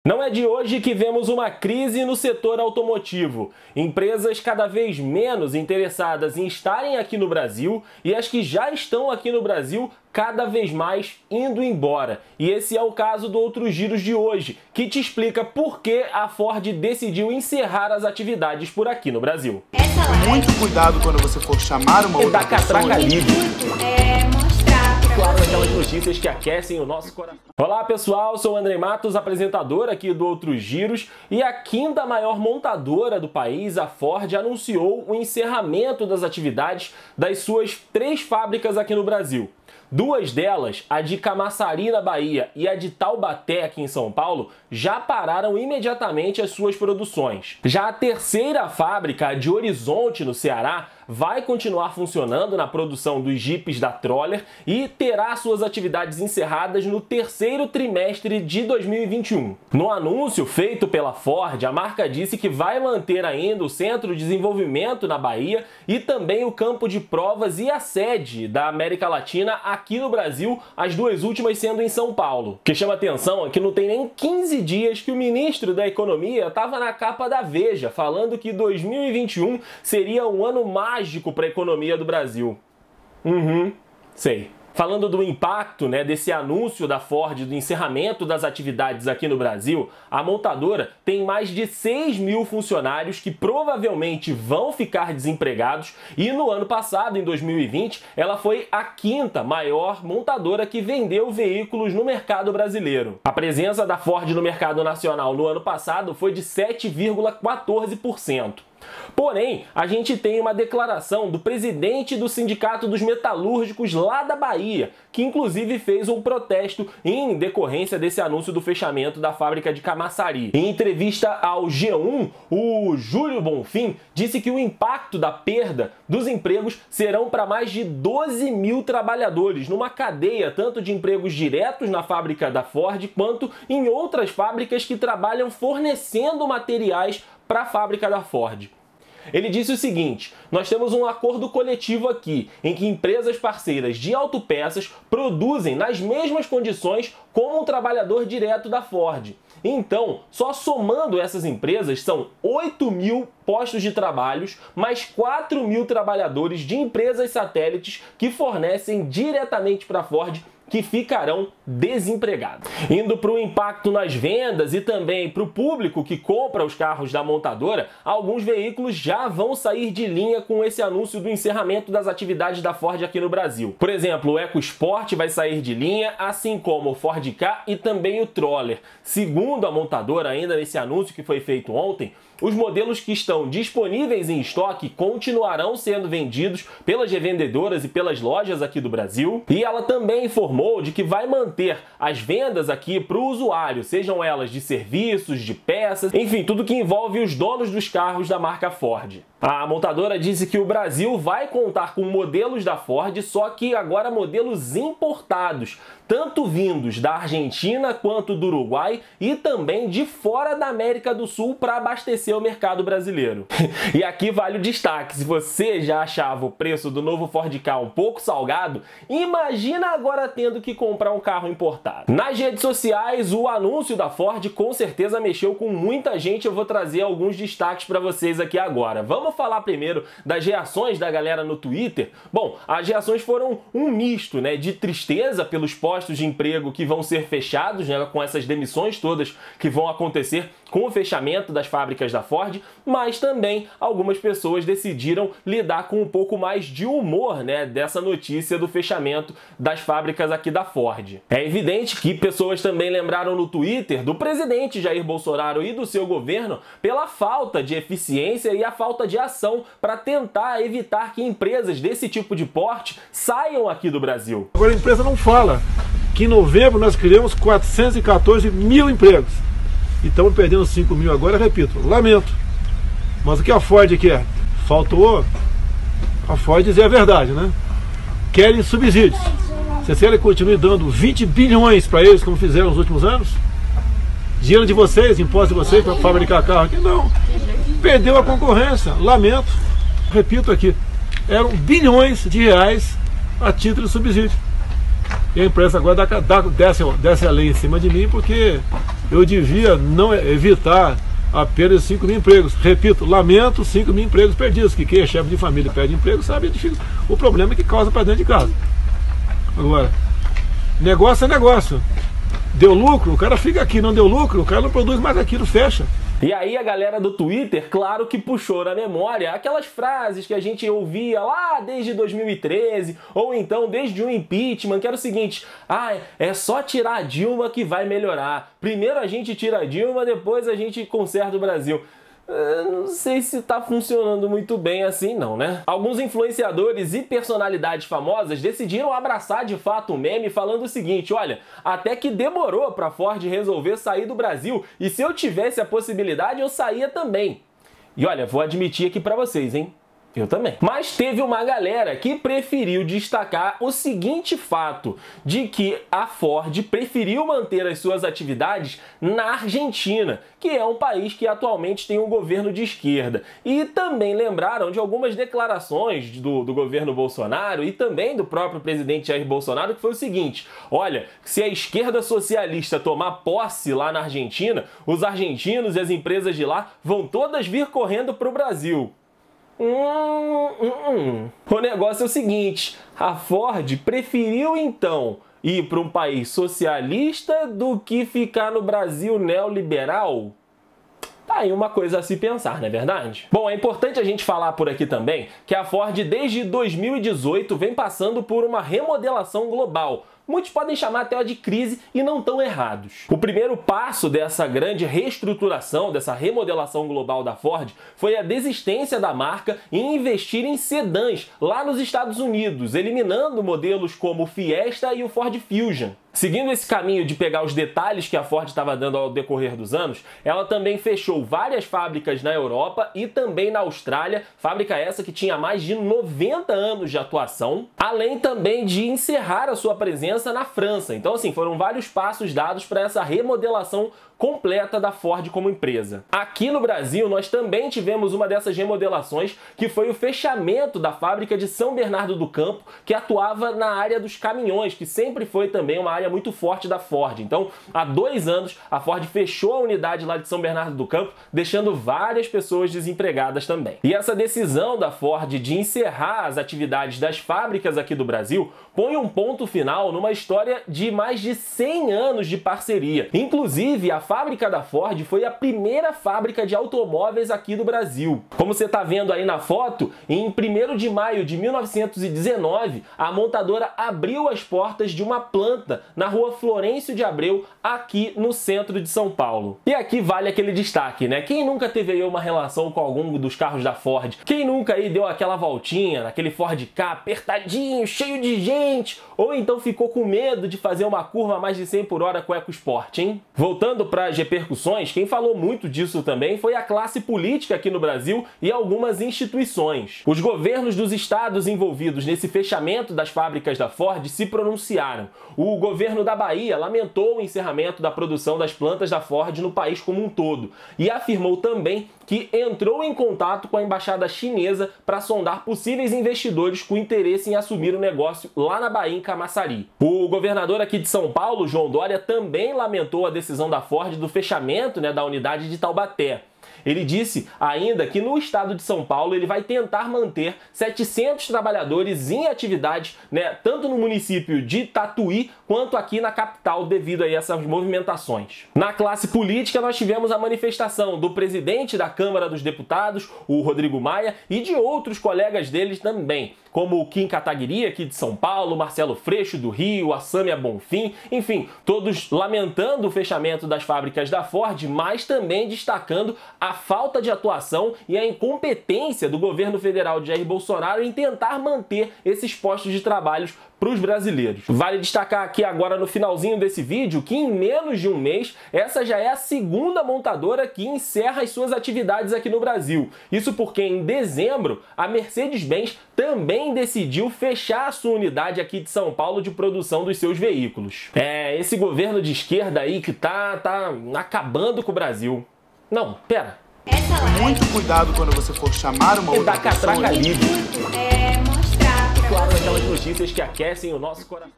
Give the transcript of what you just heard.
Não é de hoje que vemos uma crise no setor automotivo. Empresas cada vez menos interessadas em estarem aqui no Brasil e as que já estão aqui no Brasil cada vez mais indo embora. E esse é o caso do Outros Giros de hoje, que te explica por que a Ford decidiu encerrar as atividades por aqui no Brasil. Muito cuidado quando você for chamar uma outra pessoa. Claro, aquelas notícias que aquecem o nosso coração. Olá pessoal, sou o Andrei Matos, apresentador aqui do Outros Giros, e a quinta maior montadora do país, a Ford, anunciou o encerramento das atividades das suas 3 fábricas aqui no Brasil. 2 delas, a de Camaçari, na Bahia, e a de Taubaté, aqui em São Paulo, já pararam imediatamente as suas produções. Já a terceira fábrica, a de Horizonte, no Ceará, vai continuar funcionando na produção dos jipes da Troller e terá suas atividades encerradas no terceiro trimestre de 2021. No anúncio feito pela Ford, a marca disse que vai manter ainda o Centro de Desenvolvimento na Bahia e também o campo de provas e a sede da América Latina aqui no Brasil, as 2 últimas sendo em São Paulo. O que chama atenção é que não tem nem 15 dias que o ministro da Economia estava na capa da Veja, falando que 2021 seria um ano mágico para a economia do Brasil. Sei. Falando do impacto, desse anúncio da Ford do encerramento das atividades aqui no Brasil, a montadora tem mais de 6.000 funcionários que provavelmente vão ficar desempregados e no ano passado, em 2020, ela foi a 5ª maior montadora que vendeu veículos no mercado brasileiro. A presença da Ford no mercado nacional no ano passado foi de 7,14%. Porém, a gente tem uma declaração do presidente do Sindicato dos Metalúrgicos lá da Bahia, que inclusive fez um protesto em decorrência desse anúncio do fechamento da fábrica de Camaçari. Em entrevista ao G1, o Júlio Bonfim disse que o impacto da perda dos empregos serão para mais de 12.000 trabalhadores, numa cadeia tanto de empregos diretos na fábrica da Ford, quanto em outras fábricas que trabalham fornecendo materiais para a fábrica da Ford. Ele disse o seguinte: nós temos um acordo coletivo aqui, em que empresas parceiras de autopeças produzem nas mesmas condições como um trabalhador direto da Ford. Então, só somando essas empresas, são 8.000 postos de trabalho, mais 4.000 trabalhadores de empresas satélites que fornecem diretamente para a Ford, que ficarão desempregados. Indo para o impacto nas vendas e também para o público que compra os carros da montadora, alguns veículos já vão sair de linha com esse anúncio do encerramento das atividades da Ford aqui no Brasil. Por exemplo, o EcoSport vai sair de linha, assim como o Ford Ka e também o Troller. Segundo a montadora, ainda nesse anúncio que foi feito ontem, os modelos que estão disponíveis em estoque continuarão sendo vendidos pelas revendedoras e pelas lojas aqui do Brasil. E ela também informou de que vai manter as vendas aqui para o usuário, sejam elas de serviços, de peças, enfim, tudo que envolve os donos dos carros da marca Ford. A montadora disse que o Brasil vai contar com modelos da Ford, só que agora modelos importados, tanto vindos da Argentina quanto do Uruguai e também de fora da América do Sul para abastecer o mercado brasileiro. E aqui vale o destaque: se você já achava o preço do novo Ford Ka um pouco salgado, imagina agora tendo que comprar um carro importado. Nas redes sociais, o anúncio da Ford com certeza mexeu com muita gente. Eu vou trazer alguns destaques para vocês aqui agora. Vamos falar primeiro das reações da galera no Twitter. Bom, as reações foram um misto, de tristeza pelos postos de emprego que vão ser fechados, com essas demissões todas que vão acontecer com o fechamento das fábricas da Ford, mas também algumas pessoas decidiram lidar com um pouco mais de humor, dessa notícia do fechamento das fábricas aqui da Ford. É evidente que pessoas também lembraram no Twitter do presidente Jair Bolsonaro e do seu governo pela falta de eficiência e a falta de ação para tentar evitar que empresas desse tipo de porte saiam aqui do Brasil. Agora a empresa não fala que em novembro nós criamos 414.000 empregos. E estamos perdendo 5.000 agora, repito, lamento. Mas o que a Ford quer? Faltou a Ford dizer a verdade, Querem subsídios. Vocês querem continuar dando 20 bilhões para eles, como fizeram nos últimos anos? Dinheiro de vocês, imposto de vocês para fabricar carro aqui? Não. Perdeu a concorrência, lamento. Repito aqui, eram bilhões de reais a título de subsídio. E a empresa agora desce a lei em cima de mim porque eu devia não evitar a perda de 5 mil empregos. Repito, lamento 5 mil empregos perdidos, que quem é chefe de família perde emprego sabe o problema que causa para dentro de casa. Agora, negócio é negócio. Deu lucro, o cara fica aqui. Não deu lucro, o cara não produz mais aquilo, fecha. E aí a galera do Twitter, claro que puxou na memória aquelas frases que a gente ouvia lá desde 2013, ou então desde o impeachment, que era o seguinte: é só tirar a Dilma que vai melhorar. Primeiro a gente tira a Dilma, depois a gente conserta o Brasil. Não sei se tá funcionando muito bem assim não, né? Alguns influenciadores e personalidades famosas decidiram abraçar de fato o meme falando o seguinte: olha, até que demorou pra Ford resolver sair do Brasil, e se eu tivesse a possibilidade eu saía também. E olha, vou admitir aqui pra vocês, hein? Eu também. Mas teve uma galera que preferiu destacar o seguinte fato, de que a Ford preferiu manter as suas atividades na Argentina, que é um país que atualmente tem um governo de esquerda. E também lembraram de algumas declarações do governo Bolsonaro e também do próprio presidente Jair Bolsonaro, que foi o seguinte: olha, se a esquerda socialista tomar posse lá na Argentina, os argentinos e as empresas de lá vão todas vir correndo para o Brasil. O negócio é o seguinte: a Ford preferiu então ir para um país socialista do que ficar no Brasil neoliberal? Tá aí uma coisa a se pensar, não é verdade? Bom, é importante a gente falar por aqui também que a Ford desde 2018 vem passando por uma remodelação global. Muitos podem chamar até de crise e não estão errados. O primeiro passo dessa grande reestruturação, dessa remodelação global da Ford, foi a desistência da marca em investir em sedãs lá nos Estados Unidos, eliminando modelos como o Fiesta e o Ford Fusion. Seguindo esse caminho de pegar os detalhes que a Ford estava dando ao decorrer dos anos, ela também fechou várias fábricas na Europa e também na Austrália, fábrica essa que tinha mais de 90 anos de atuação, além também de encerrar a sua presença na França. Então, assim, foram vários passos dados para essa remodelação completa da Ford como empresa. Aqui no Brasil, nós também tivemos uma dessas remodelações, que foi o fechamento da fábrica de São Bernardo do Campo, que atuava na área dos caminhões, que sempre foi também uma área muito forte da Ford. Então, há 2 anos, a Ford fechou a unidade lá de São Bernardo do Campo, deixando várias pessoas desempregadas também. E essa decisão da Ford de encerrar as atividades das fábricas aqui do Brasil põe um ponto final numa história de mais de 100 anos de parceria. Inclusive, a fábrica da Ford foi a primeira fábrica de automóveis aqui do Brasil. Como você está vendo aí na foto, em 1º de maio de 1919, a montadora abriu as portas de uma planta na rua Florencio de Abreu, aqui no centro de São Paulo. E aqui vale aquele destaque, né? Quem nunca teve aí uma relação com algum dos carros da Ford? Quem nunca aí deu aquela voltinha naquele Ford Ka apertadinho, cheio de gente? Ou então ficou com medo de fazer uma curva a mais de 100 por hora com o EcoSport, hein? Voltando para as repercussões, quem falou muito disso também foi a classe política aqui no Brasil e algumas instituições. Os governos dos estados envolvidos nesse fechamento das fábricas da Ford se pronunciaram. O governo da Bahia lamentou o encerramento da produção das plantas da Ford no país como um todo e afirmou também que entrou em contato com a embaixada chinesa para sondar possíveis investidores com interesse em assumir o negócio lá na Bahia, em Camaçari. O governador aqui de São Paulo, João Dória, também lamentou a decisão da Ford do fechamento, da unidade de Taubaté. Ele disse ainda que no estado de São Paulo ele vai tentar manter 700 trabalhadores em atividade, tanto no município de Tatuí quanto aqui na capital, devido a essas movimentações. Na classe política nós tivemos a manifestação do presidente da Câmara dos Deputados, o Rodrigo Maia, e de outros colegas deles também, como o Kim Kataguiri, aqui de São Paulo, Marcelo Freixo, do Rio, a Sâmia Bonfim, enfim, todos lamentando o fechamento das fábricas da Ford, mas também destacando a falta de atuação e a incompetência do governo federal de Jair Bolsonaro em tentar manter esses postos de trabalho para os brasileiros. Vale destacar aqui agora no finalzinho desse vídeo que em menos de um mês, essa já é a segunda montadora que encerra as suas atividades aqui no Brasil. Isso porque em dezembro, a Mercedes-Benz também decidiu fechar a sua unidade aqui de São Paulo de produção dos seus veículos. Esse governo de esquerda aí que tá acabando com o Brasil. Não, pera. Muito cuidado quando você for chamar uma outra pessoa. Mostrar pra claro, aquelas notícias que aquecem o nosso coração.